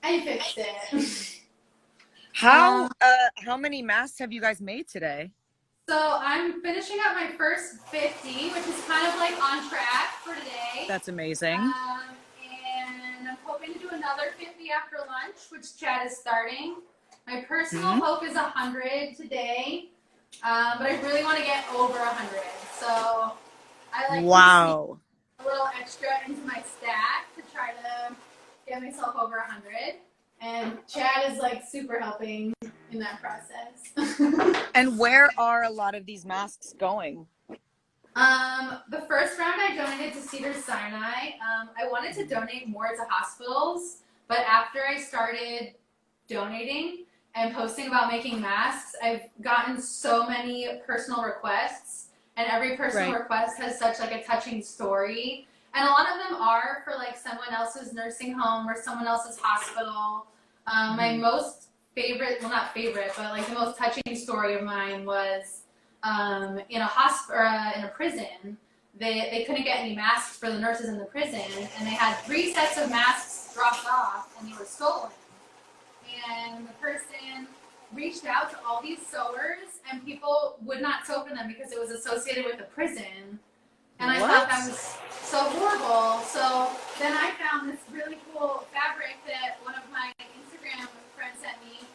I fixed it. How many masks have you guys made today? So I'm finishing up my first 50, which is kind of like on track for today. That's amazing. And I'm hoping to do another 50 after lunch, which Chad is starting. My personal Hmm. hope is 100 today, but I really want to get over 100. So I like to see Wow. a little extra into my stack to try to get myself over 100. And Chad is like super helping in that process. And where are a lot of these masks going? The first round I donated to Cedar Sinai. I wanted to donate more to hospitals, but after I started donating and posting about making masks, I've gotten so many personal requests, and every personal Right. request has such like a touching story. And a lot of them are for like someone else's nursing home or someone else's hospital. My most favorite, well, not favorite, but like the most touching story of mine was in a hospital, in a prison. They couldn't get any masks for the nurses in the prison, and they had 3 sets of masks dropped off, and they were stolen. And the person reached out to all these sewers, and people would not sew for them because it was associated with the prison. And I thought that What? was so horrible. So then I found this really cool fabric that one of my Instagram friends sent me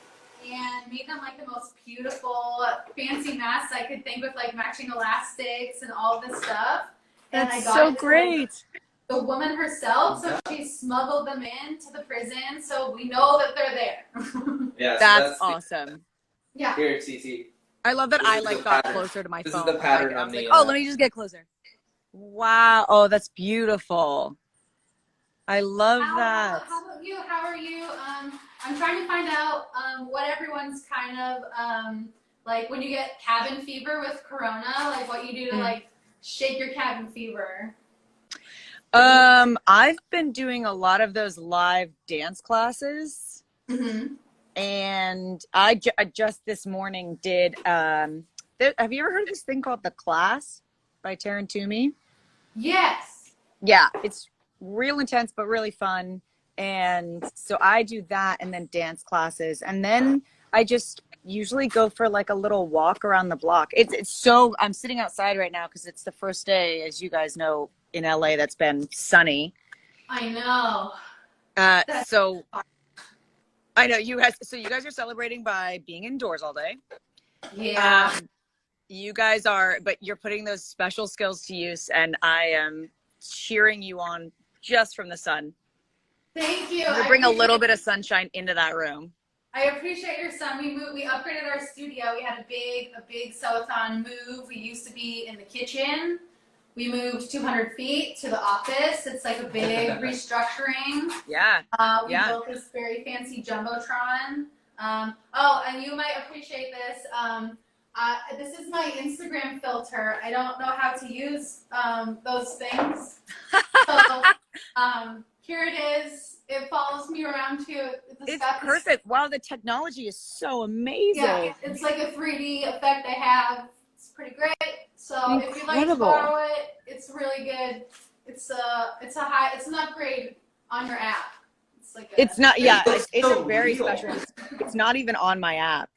and made them like the most beautiful, fancy masks I could think with like matching elastics and all this stuff. And I That's got so it to like great. the woman herself, so she smuggled them into the prison, so we know that they're there. Yeah, so That's that's the awesome. Yeah. here, TT. I love that This I is the like got pattern. closer to my This is phone. the Like pattern I on was like, the. oh, let me just get closer. Wow. Oh, that's beautiful. I love that. How about you? How are you? I'm trying to find out what everyone's kind of like when you get cabin fever with Corona, like what you do to Mm. like shake your cabin fever. I've been doing a lot of those live dance classes, Mm-hmm. and I just this morning did. Have you ever heard of this thing called The Class by Taryn Toomey? Yes. Yeah, it's real intense but really fun. And so I do that and then dance classes. And then I just usually go for like a little walk around the block. It's so I'm sitting outside right now because it's the first day, as you guys know, in LA that's been sunny. I know. That's So I know you guys so you guys are celebrating by being indoors all day. yeah. Um you guys are, but you're putting those special skills to use, and I am cheering you on just from the sun. Thank you. To bring a little bit of sunshine into that room. I appreciate your son. We upgraded our studio. We had a big sewathon move. We used to be in the kitchen. We moved 200 feet to the office. It's like a big restructuring. Yeah. We Yeah. built this very fancy jumbotron. Oh, and you might appreciate this. This is my Instagram filter. I don't know how to use those things. So here it is. It follows me around too. It's perfect. Wow, the technology is so amazing. Yeah, it's like a 3D effect I have. It's pretty great. So if you'd like to Incredible. borrow it, it's really good. It's an upgrade on your app. It's like It's not, yeah, it's so a very real. special. It's not even on my app.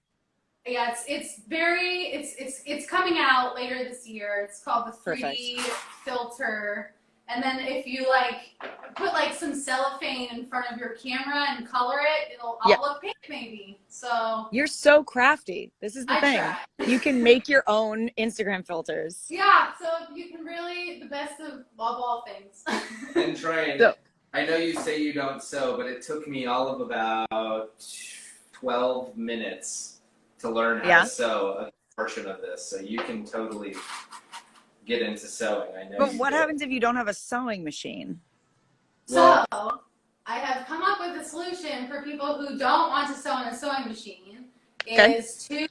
Yeah, it's coming out later this year. It's called the 3D filter. And then if you like put like some cellophane in front of your camera and color it, it'll all look pink maybe. So You're so crafty. This is the I thing. try. You can make your own Instagram filters. Yeah, so you can really the best of all things. And Troian, So- I know you say you don't sew, but it took me all of about 12 minutes to learn how to sew a portion of this. So you can totally get into sewing. I know. But what happens if you don't have a sewing machine? So I have come up with a solution for people who don't want to sew in a sewing machine is to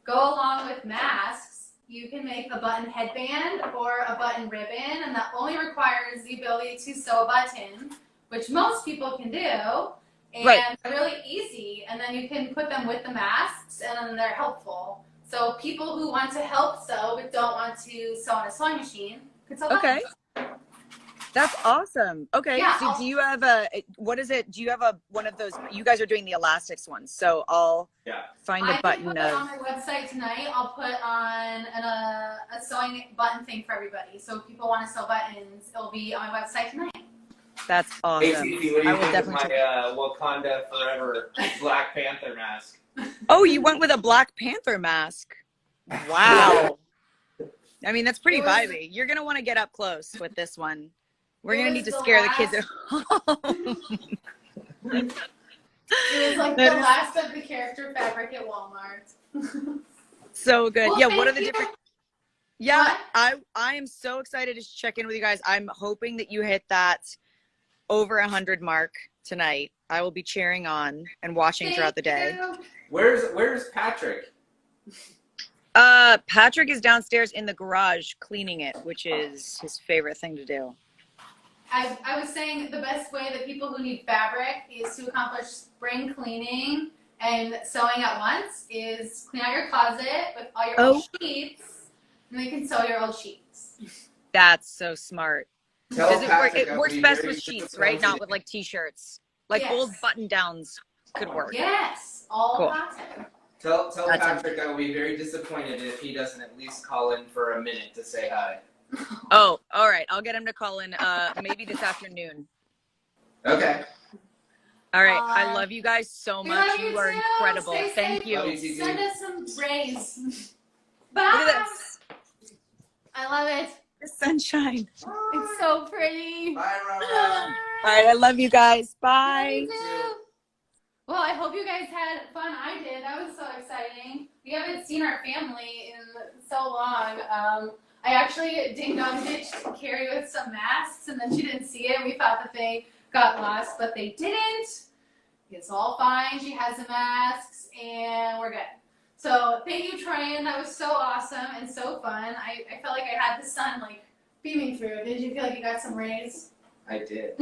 go along with masks. You can make a button headband or a button ribbon, and that only requires the ability to sew a button, which most people can do, and they're really easy. And then you can put them with the masks, and then they're helpful. So people who want to help sew but don't want to sew on a sewing machine can sew buttons. That's awesome. Okay. Yeah, So do you have what is it? Do you have one of those? You guys are doing the elastics ones. So I'll find a button put on my website tonight. I'll put on a sewing button thing for everybody. So if people want to sew buttons, it'll be on my website tonight. That's awesome. Hey, Cece, what do I you will think of my definitely Wakanda Forever Black Panther mask? Oh, you went with a Black Panther mask. Wow. I mean, that's pretty vibey. You're going to want to get up close with this one. We're going to need to scare the kids at home. It was like the last of the character fabric at Walmart. So good. Well, yeah, what are the different... Yeah, what? I am so excited to check in with you guys. I'm hoping that you hit that over 100 mark tonight. I will be cheering on and watching throughout the day. Where's Patrick? Patrick is downstairs in the garage cleaning it, which is his favorite thing to do. I was saying the best way that people who need fabric is to accomplish spring cleaning and sewing at once is clean out your closet with all your old sheets, and they can sew your old sheets. That's so smart. Because it works best with sheets, right? Not with like t-shirts. Like old button downs could work. Yes, all cotton. Tell Patrick I will be very disappointed if he doesn't at least call in for a minute to say hi. Oh, all right. I'll get him to call in maybe this afternoon. Okay. All right. I love you guys so much. You are incredible. Stay Thank safe. you. Send us some rays. Bye. Look at this. I love it. The sunshine. It's so pretty. Bye, Rara. All right. I love you guys. Bye. Well, I hope you guys had fun. I did. That was so exciting. We haven't seen our family in so long. I actually ding-dong ditched Carrie with some masks, and then she didn't see it. We thought that they got lost, but they didn't. It's all fine. She has the masks, and we're good. So thank you, Troian. That was so awesome and so fun. I felt like I had the sun like beaming through. Did you feel like you got some rays? I did.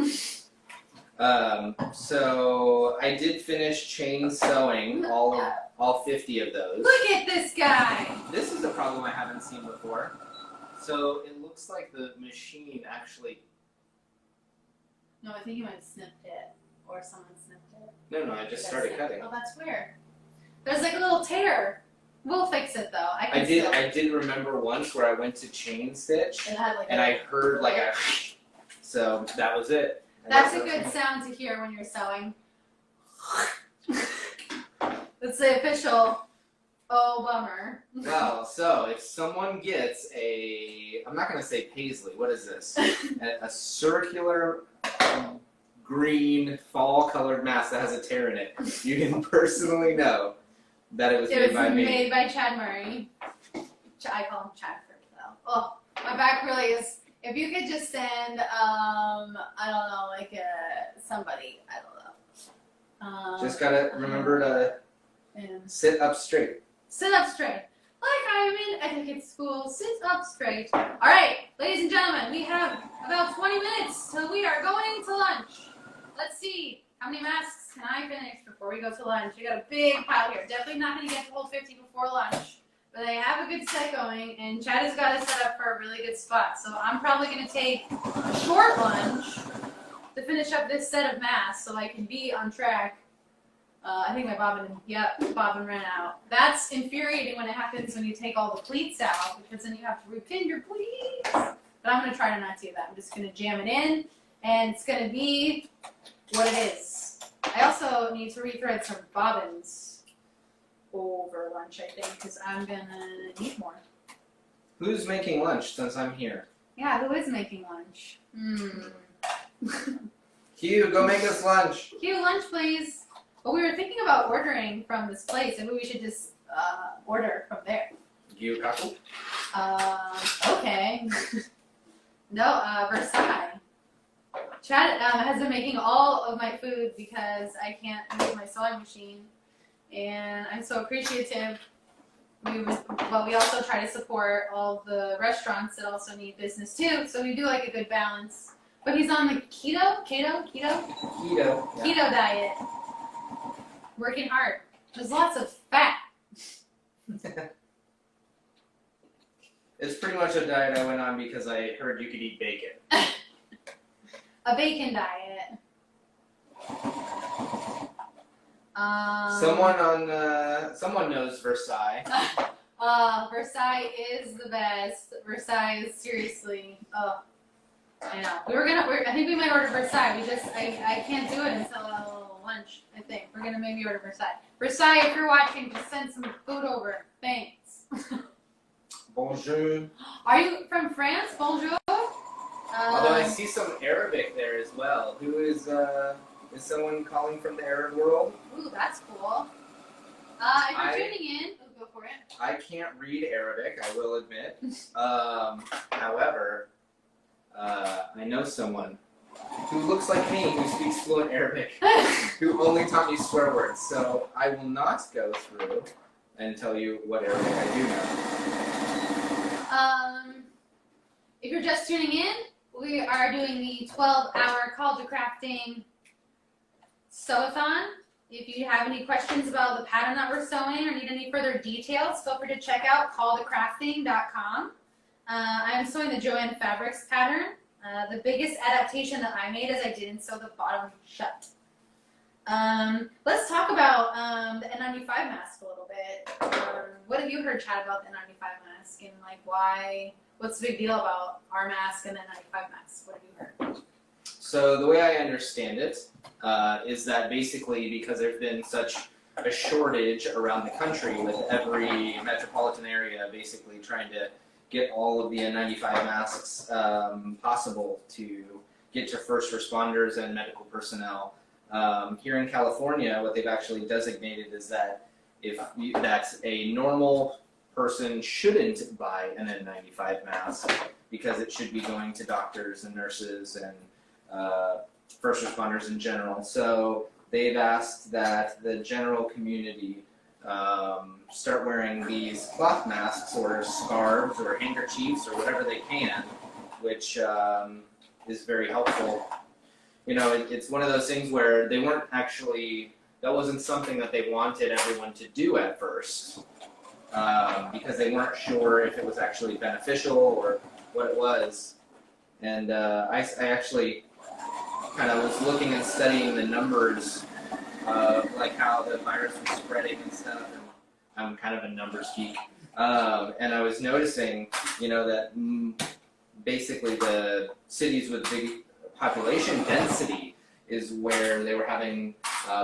So I did finish chain sewing all 50 of those. Look at this guy. This is a problem I haven't seen before. So it looks like the machine actually... No, I think you might have snipped it. Or someone snipped it. No, I just started cutting. Oh, that's weird. There's like a little tear. We'll fix it though. I did remember once where I went to chain stitch and I heard like a... So that was it. That's a good sound to hear when you're sewing. That's the official bummer. Well, so if someone gets I'm not going to say paisley, what is this? a circular green fall colored mask that has a tear in it, you can personally know that it was made by me. It was made by Chad Murray. I call him Chad though. Oh, my back really is. If you could just send, I don't know, like somebody, I don't know. Just gotta remember to sit up straight. Sit up straight. Like I'm in etiquette school, sit up straight. All right, ladies and gentlemen, we have about 20 minutes till we are going to lunch. Let's see, how many masks can I finish before we go to lunch? We got a big pile here. Definitely not gonna get the whole 50 before lunch. But I have a good set going, and Chad has got us set up for a really good spot. So I'm probably going to take a short lunch to finish up this set of masks so I can be on track. I think my bobbin ran out. That's infuriating when it happens when you take all the pleats out, because then you have to repin your pleats. But I'm going to try to not do that. I'm just going to jam it in, and it's going to be what it is. I also need to rethread some bobbins over lunch, I think, because I'm gonna need more. Who's making lunch since I'm here? Yeah, who is making lunch? Q, go make us lunch. Q, lunch, please. Well, we were thinking about ordering from this place. Maybe we should just order from there. Q, kaku? Okay. No, Versailles. Chad has been making all of my food because I can't use my sewing machine. And I'm so appreciative. But we also try to support all the restaurants that also need business too. So we do like a good balance. But he's on the keto diet. Working hard. There's lots of fat. It's pretty much a diet I went on because I heard you could eat bacon. a bacon diet. Someone knows Versailles. Versailles is the best. Versailles is seriously. Oh, I know. I think we might order Versailles. I can't do it until lunch. I think we're gonna maybe order Versailles. Versailles, if you're watching, just send some food over. Thanks. Bonjour. Are you from France? Bonjour. Although I see some Arabic there as well. Who is someone calling from the Arab world? Ooh, that's cool. If you're tuning in, go for it. I can't read Arabic, I will admit. However, I know someone who looks like me, who speaks fluent Arabic, who only taught me swear words. So I will not go through and tell you what Arabic I do know. If you're just tuning in, we are doing the 12-hour Call to Crafting sew-a-thon. If you have any questions about the pattern that we're sewing or need any further details, feel free to check out calltocrafting.com. I'm sewing the Joanne Fabrics pattern. The biggest adaptation that I made is I didn't sew the bottom shut. Let's talk about the N95 mask a little bit. What have you heard, Chad, about the N95 mask and like why? What's the big deal about our mask and the N95 mask? What have you heard? So the way I understand it is that basically because there's been such a shortage around the country with every metropolitan area basically trying to get all of the N95 masks possible to get to first responders and medical personnel. Here in California, what they've actually designated is that that's a normal person shouldn't buy an N95 mask because it should be going to doctors and nurses and first responders in general. So they've asked that the general community start wearing these cloth masks or scarves or handkerchiefs or whatever they can, which is very helpful. You know, it's one of those things where they weren't actually, that wasn't something that they wanted everyone to do at first because they weren't sure if it was actually beneficial or what it was. And I actually kind of was looking and studying the numbers of like how the virus was spreading and stuff. And I'm kind of a numbers geek. And I was noticing, you know, that basically the cities with big population density is where they were having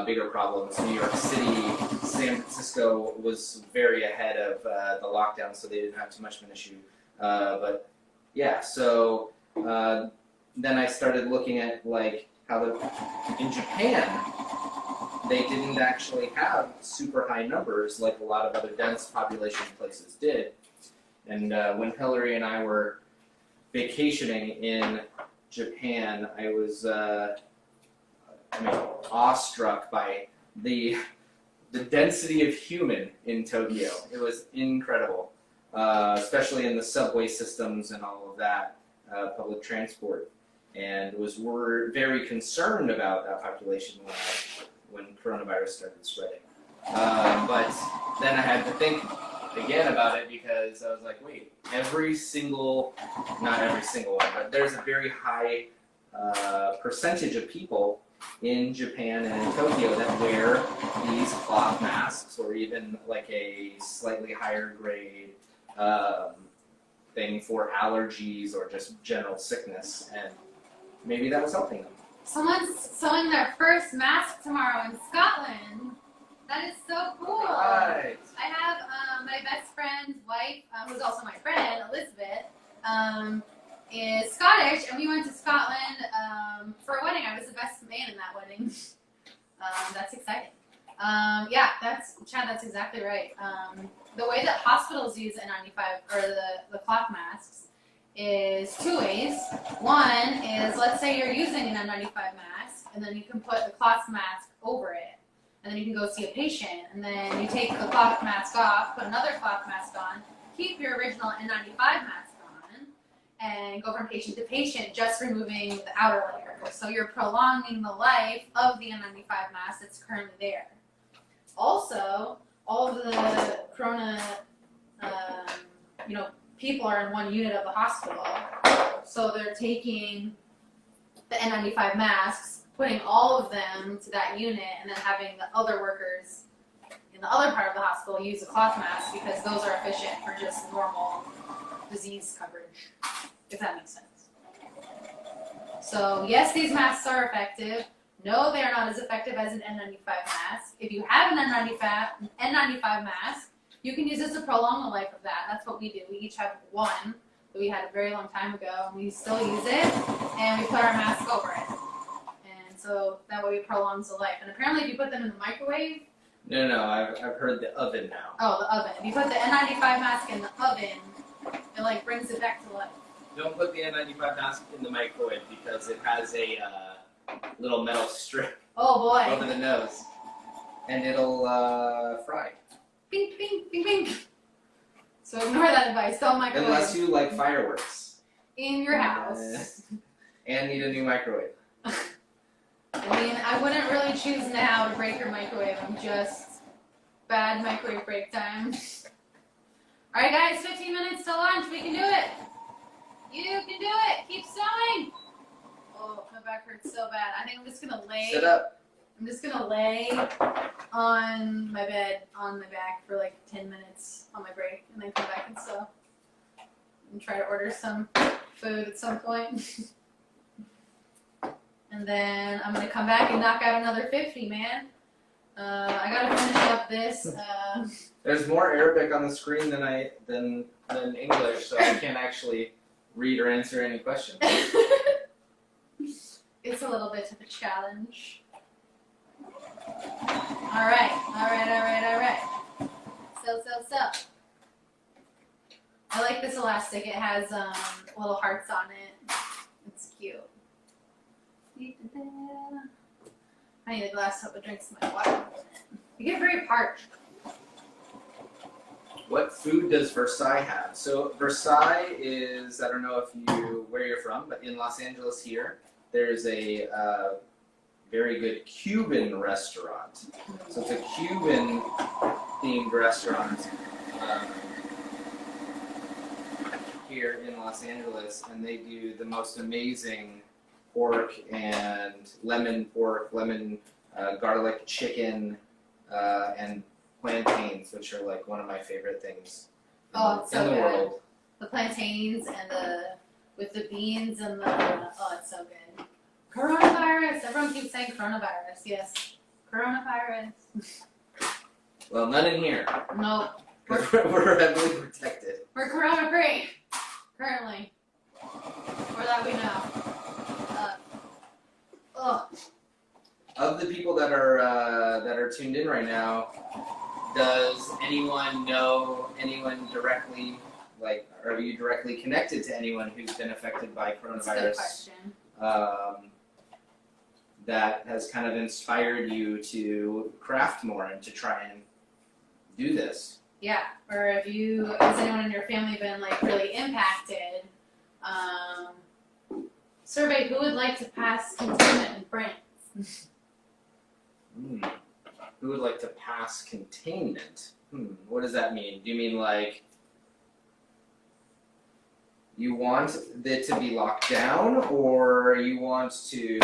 bigger problems. New York City, San Francisco was very ahead of the lockdown, so they didn't have too much of an issue. But yeah, so then I started looking at like how in Japan they didn't actually have super high numbers like a lot of other dense population places did. And when Hillary and I were vacationing in Japan, I was awestruck by the density of human in Tokyo. It was incredible, especially in the subway systems and all of that, public transport. And we're very concerned about that population when coronavirus started spreading. But then I had to think again about it because I was like, wait, not every single one, but there's a very high percentage of people in Japan and in Tokyo that wear these cloth masks or even like a slightly higher grade thing for allergies or just general sickness, and maybe that was helping them. Someone's sewing their first mask tomorrow in Scotland. That is so cool. Right. I have my best friend's wife, who's also my friend, Elizabeth, is Scottish, and we went to Scotland for a wedding. I was the best man in that wedding. That's exciting. Yeah, Chad, that's exactly right. The way that hospitals use N95, or the cloth masks, is two ways. One is, let's say you're using an N95 mask, and then you can put the cloth mask over it. And then you can go see a patient, and then you take the cloth mask off, put another cloth mask on, keep your original N95 mask on, and go from patient to patient, just removing the outer layer. So you're prolonging the life of the N95 mask that's currently there. Also, all of the corona, people are in one unit of the hospital, so they're taking the N95 masks, putting all of them to that unit, and then having the other workers in the other part of the hospital use a cloth mask because those are efficient for just normal disease coverage, if that makes sense. So yes, these masks are effective. No, they are not as effective as an N95 mask. If you have an N95 mask, you can use this to prolong the life of that. That's what we do. We each have one that we had a very long time ago, and we still use it, and we put our mask over it. And so that way it prolongs the life. And apparently if you put them in the microwave. No, I've heard the oven now. Oh, the oven. If you put the N95 mask in the oven, it like brings it back to life. Don't put the N95 mask in the microwave because it has a little metal strip Oh boy. over the nose, and it'll fry. Bing, bing, bing, bing. So ignore that advice. Don't microwave. Unless you like fireworks. In your house. And need a new microwave. I mean, I wouldn't really choose now to break your microwave. I'm just bad microwave break time. All right, guys, 15 minutes to lunch. We can do it. You can do it. Keep sewing. Oh, my back hurts so bad. I think I'm just gonna lay. Sit up. I'm just gonna lay on my bed on my back for like 10 minutes on my break, and then come back and sew. And try to order some food at some point. And then I'm gonna come back and knock out another 50, man. I gotta finish up this. There's more Arabic on the screen than English, so I can't actually read or answer any questions. It's a little bit of a challenge. All right. So. I like this elastic. It has little hearts on it. It's cute. I need a glass to drink some of my water. You get very parched. What food does Versailles have? So Versailles is, I don't know where you're from, but in Los Angeles here, there's a very good Cuban restaurant. So it's a Cuban themed restaurant here in Los Angeles, and they do the most amazing pork and lemon garlic chicken, and plantains, which are like one of my favorite things It's so in the good. world. The plantains and with the beans and it's so good. Coronavirus. Everyone keeps saying coronavirus. Yes. Coronavirus. Well, none in here. Nope. We're heavily protected. We're corona free. Currently. Or that we know. Of the people that are tuned in right now, does anyone know anyone directly? Like, are you directly connected to anyone who's been affected by coronavirus? That's a good question. That has kind of inspired you to craft more and to try and do this. Yeah. Or has anyone in your family been like really impacted? Survey who would like to pass containment in France. Who would like to pass containment? What does that mean? Do you mean like you want it to be locked down, or you want to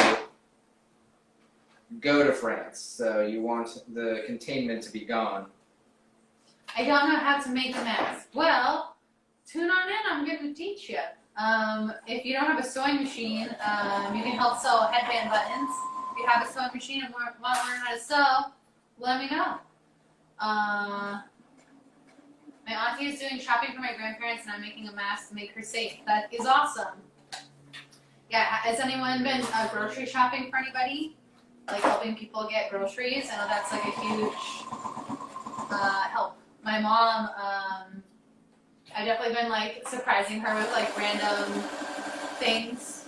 go to France? So you want the containment to be gone. I don't know how to make a mask. Well, tune on in. I'm going to teach you. If you don't have a sewing machine, you can help sew headband buttons. If you have a sewing machine and want to learn how to sew, let me know. My auntie is doing shopping for my grandparents, and I'm making a mask to make her safe. That is awesome. Yeah, has anyone been grocery shopping for anybody? Like helping people get groceries? I know that's like a huge help. My mom, I've definitely been like surprising her with like random things,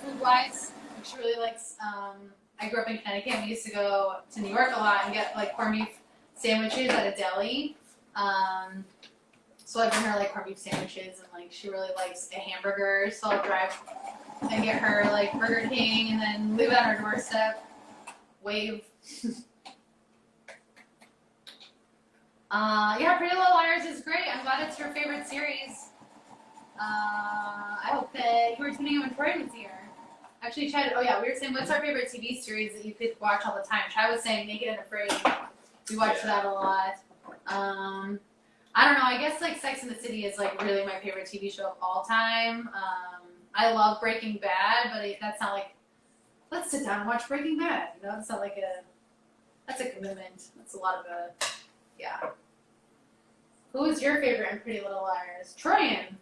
food-wise. She really likes. I grew up in Connecticut, and we used to go to New York a lot and get like corned beef sandwiches at a deli. So I bring her like corned beef sandwiches, and like she really likes a hamburger. So I'll drive and get her like Burger King, and then leave it on her doorstep. Wave. Yeah, Pretty Little Liars is great. I'm glad it's your favorite series. I hope that you were tuning in when Troy was here. Actually, Chad, we were saying, what's our favorite TV series that you could watch all the time? Chad was saying Naked and Afraid. We watched that a lot. I don't know, I guess like Sex and the City is like really my favorite TV show of all time. I love Breaking Bad, but that's not like, let's sit down and watch Breaking Bad. You know, it's not like that's a commitment. That's a lot of yeah. Who was your favorite in Pretty Little Liars? Troian.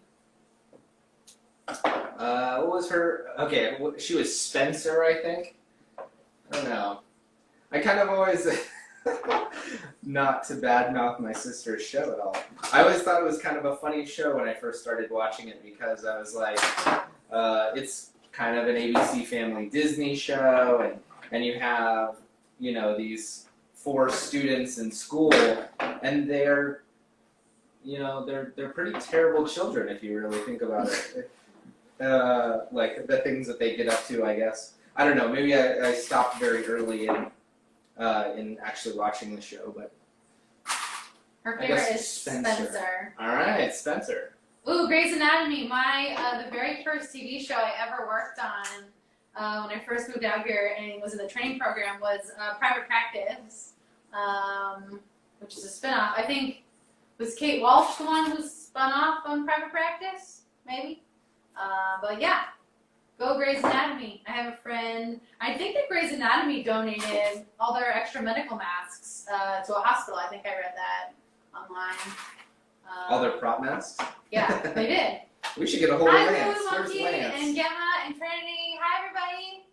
What was her? Okay, she was Spencer, I think. I don't know. I kind of always, not to badmouth my sister's show at all. I always thought it was kind of a funny show when I first started watching it because I was like, it's kind of an ABC Family Disney show, and you have, you know, these 4 students in school, and they're, you know, they're pretty terrible children if you really think about it. Like the things that they get up to, I guess. I don't know. Maybe I stopped very early in actually watching the show, but Her favorite is Spencer. All right, Spencer. Ooh, Grey's Anatomy. The very first TV show I ever worked on when I first moved out here and was in the training program was Private Practice, which is a spinoff. I think, was Kate Walsh the one who spun off on Private Practice? Maybe. But yeah, go Grey's Anatomy. I have a friend. I think that Grey's Anatomy donated all their extra medical masks to a hospital. I think I read that online. All their prop masks? Yeah, they did. We should get a hold of Hi, Lance. Lou, Where's Monkey, Lance? and Gemma, and Trinity. Hi, everybody.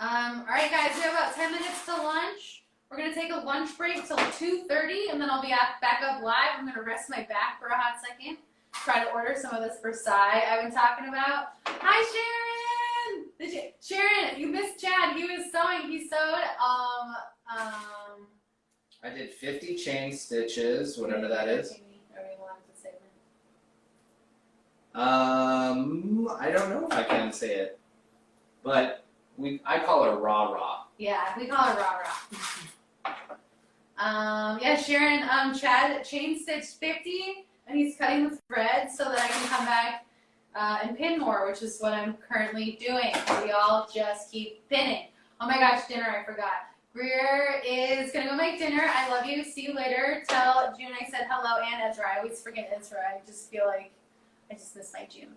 All right, guys, we have about 10 minutes to lunch. We're going to take a lunch break till 2:30, and then I'll be back up live. I'm going to rest my back for a hot second. Try to order some of this Versailles I've been talking about. Hi, Sharon! Sharon, you missed Chad. He was sewing. He sewed, I did 50 chain stitches, whatever that is. I don't know if I can say it, but I call her Rah Rah. Yeah, we call her Rah Rah. Yeah, Sharon, Chad chain stitched 50, and he's cutting the thread so that I can come back and pin more, which is what I'm currently doing. We all just keep pinning. Oh my gosh, dinner, I forgot. Greer is gonna go make dinner. I love you. See you later. Tell June I said hello and Ezra. I always forget Ezra. I just feel like I just miss my June.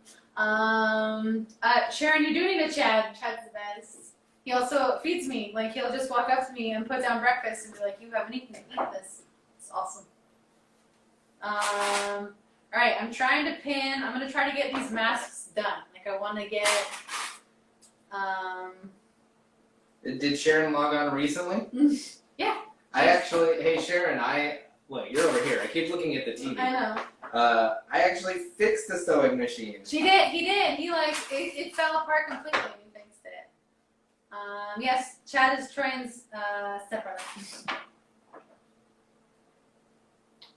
Sharon, you do need a Chad. Chad's the best. He also feeds me. Like, he'll just walk up to me and put down breakfast and be like, you have anything to eat this. It's awesome. All right, I'm trying to pin. I'm going to try to get these masks done. Like, I want to get, Did Sharon log on recently? Yeah. Hey Sharon, look, you're over here. I keep looking at the TV. I know. I actually fixed the sewing machine. He did. He like, it fell apart completely and he fixed it. Yes, Chad is Troian's stepbrother.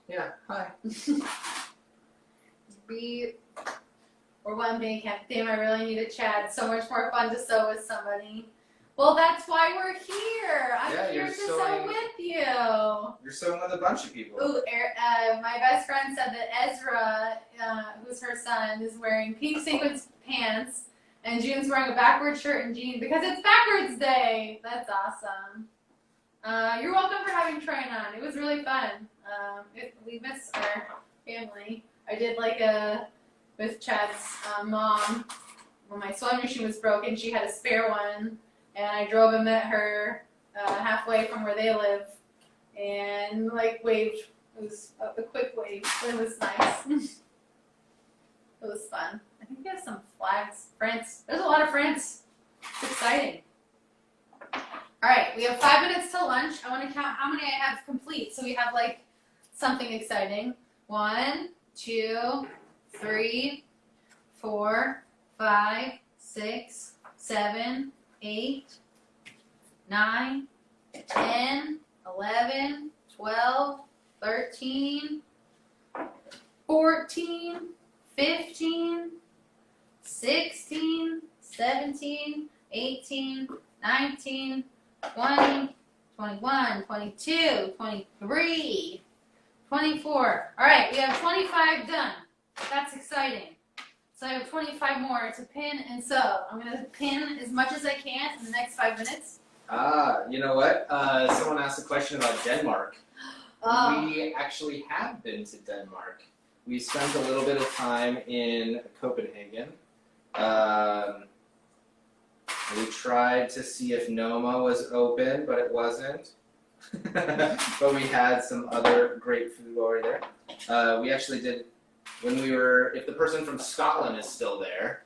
Yeah, hi. Or one big camp. Damn, I really need a Chad. So much more fun to sew with somebody. Well, that's why we're here. I'm here to sew with you. You're sewing with a bunch of people. Ooh, my best friend said that Ezra, who's her son, is wearing pink sequins pants, and June's wearing a backwards shirt and jeans because it's backwards day. That's awesome. You're welcome for having Troian on. It was really fun. We miss our family. I did like with Chad's mom. When my sewing machine was broken, she had a spare one. And I drove and met her halfway from where they live and like waved. It was a quick wave, but it was nice. It was fun. I think we have some flags. France. There's a lot of France. It's exciting. All right, we have 5 minutes till lunch. I want to count how many I have complete so we have like something exciting. 1, 2, 3, 4, 5, 6, 7, 8, 9, 10, 11, 12, 13, 14, 15, 16, 17, 18, 19, 20, 21, 22, 23, 24. All right, we have 25 done. That's exciting. So I have 25 more to pin and sew. I'm going to pin as much as I can in the next 5 minutes. You know what? Someone asked a question about Denmark. We actually have been to Denmark. We spent a little bit of time in Copenhagen. We tried to see if Noma was open, but it wasn't. But we had some other great food over there. We actually did, when we were, if the person from Scotland is still there,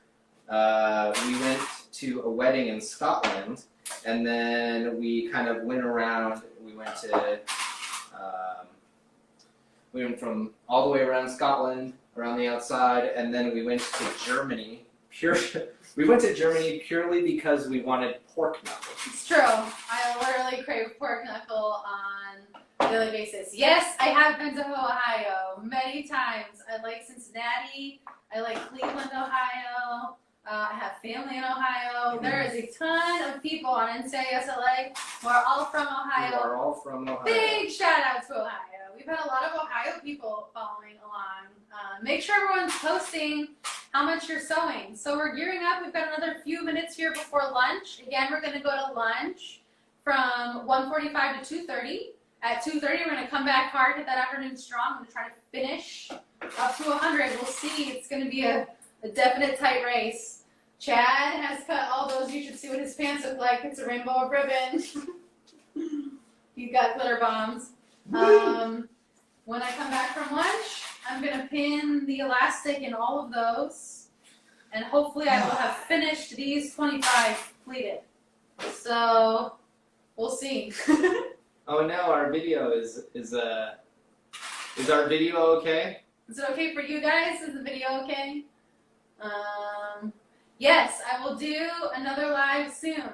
we went to a wedding in Scotland, and then we kind of went around. We went to, we went from all the way around Scotland, around the outside, and then we went to Germany. We went to Germany purely because we wanted pork knuckle. It's true. I literally crave pork knuckle on a daily basis. Yes, I have been to Ohio many times. I like Cincinnati. I like Cleveland, Ohio. I have family in Ohio. There is a ton of people on NCISLA who are all from Ohio. We are all from Ohio. Big shout out to Ohio. We've had a lot of Ohio people following along. Make sure everyone's posting how much you're sewing. So we're gearing up. We've got another few minutes here before lunch. Again, we're going to go to lunch from 1:45 to 2:30. At 2:30, we're going to come back hard, hit that afternoon strong. I'm going to try to finish up to 100. We'll see. It's going to be a definite tight race. Chad has cut all those. You should see what his pants look like. It's a rainbow of ribbon. He's got glitter bombs. When I come back from lunch, I'm going to pin the elastic in all of those, and hopefully I will have finished these 25 pleated. So, we'll see. Oh no, our video is our video okay? Is it okay for you guys? Is the video okay? Yes, I will do another live soon.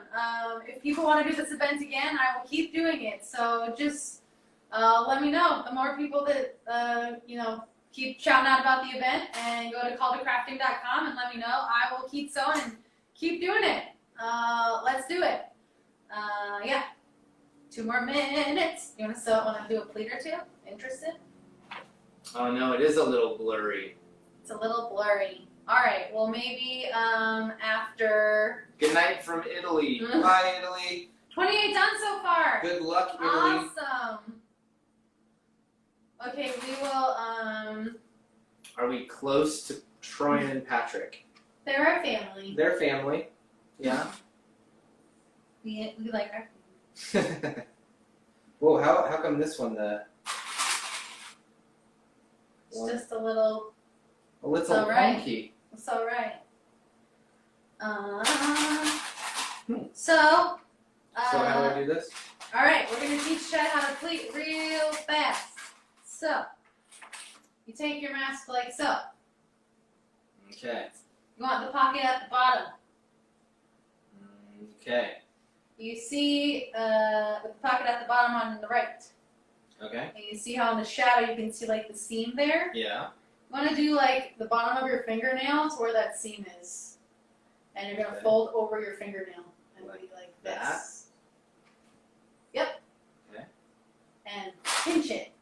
If people want to do this event again, I will keep doing it. So just let me know. The more people that keep shouting out about the event, and go to calltocrafting.com and let me know. I will keep sewing and keep doing it. Let's do it. Yeah. 2 more minutes. You want to sew? Want to do a pleat or two? Interested? Oh no, it is a little blurry. It's a little blurry. All right. Well, maybe after. Good night from Italy. Bye, Italy. 28 done so far. Good luck, Italy. Awesome. Okay, we will. Are we close to Troian and Patrick? They're our family. They're family. Yeah. We like our. Whoa! How come this one It's just a little. A little funky. It's all right. So how do I do this? All right, we're gonna teach Chad how to pleat real fast. So, you take your mask like so. Okay. You want the pocket at the bottom. Okay. You see the pocket at the bottom on the right. Okay. And you see how in the shadow you can see like the seam there? Yeah. You want to do like the bottom of your fingernail to where that seam is. And you're going to fold over your fingernail and be like this. That? Yep. Okay. And pinch it.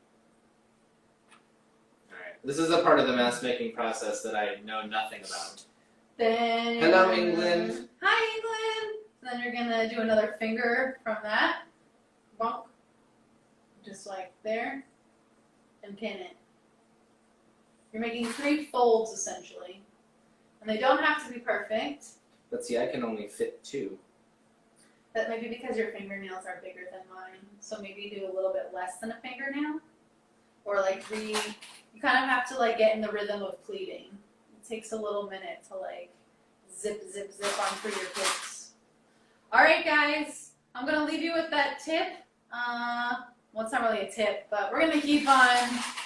Alright. This is a part of the mask making process that I know nothing about. Then Hello, England. Hi, England. Then you're going to do another finger from that. Bonk. Just like there. And pin it. You're making 3 folds essentially. And they don't have to be perfect. But see, I can only fit 2. That may be because your fingernails are bigger than mine. So maybe do a little bit less than a fingernail. Or like you kind of have to like get in the rhythm of pleating. It takes a little minute to like zip, zip, zip on through your pleats. Alright guys, I'm going to leave you with that tip. Well, it's not really a tip, but we're going to keep on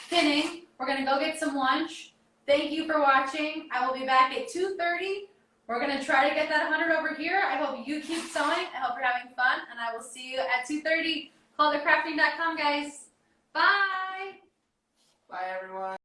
pinning. We're going to go get some lunch. Thank you for watching. I will be back at 2:30. We're going to try to get that 100 over here. I hope you keep sewing. I hope you're having fun. And I will see you at 2:30. Calltocrafting.com, guys. Bye. Bye, everyone.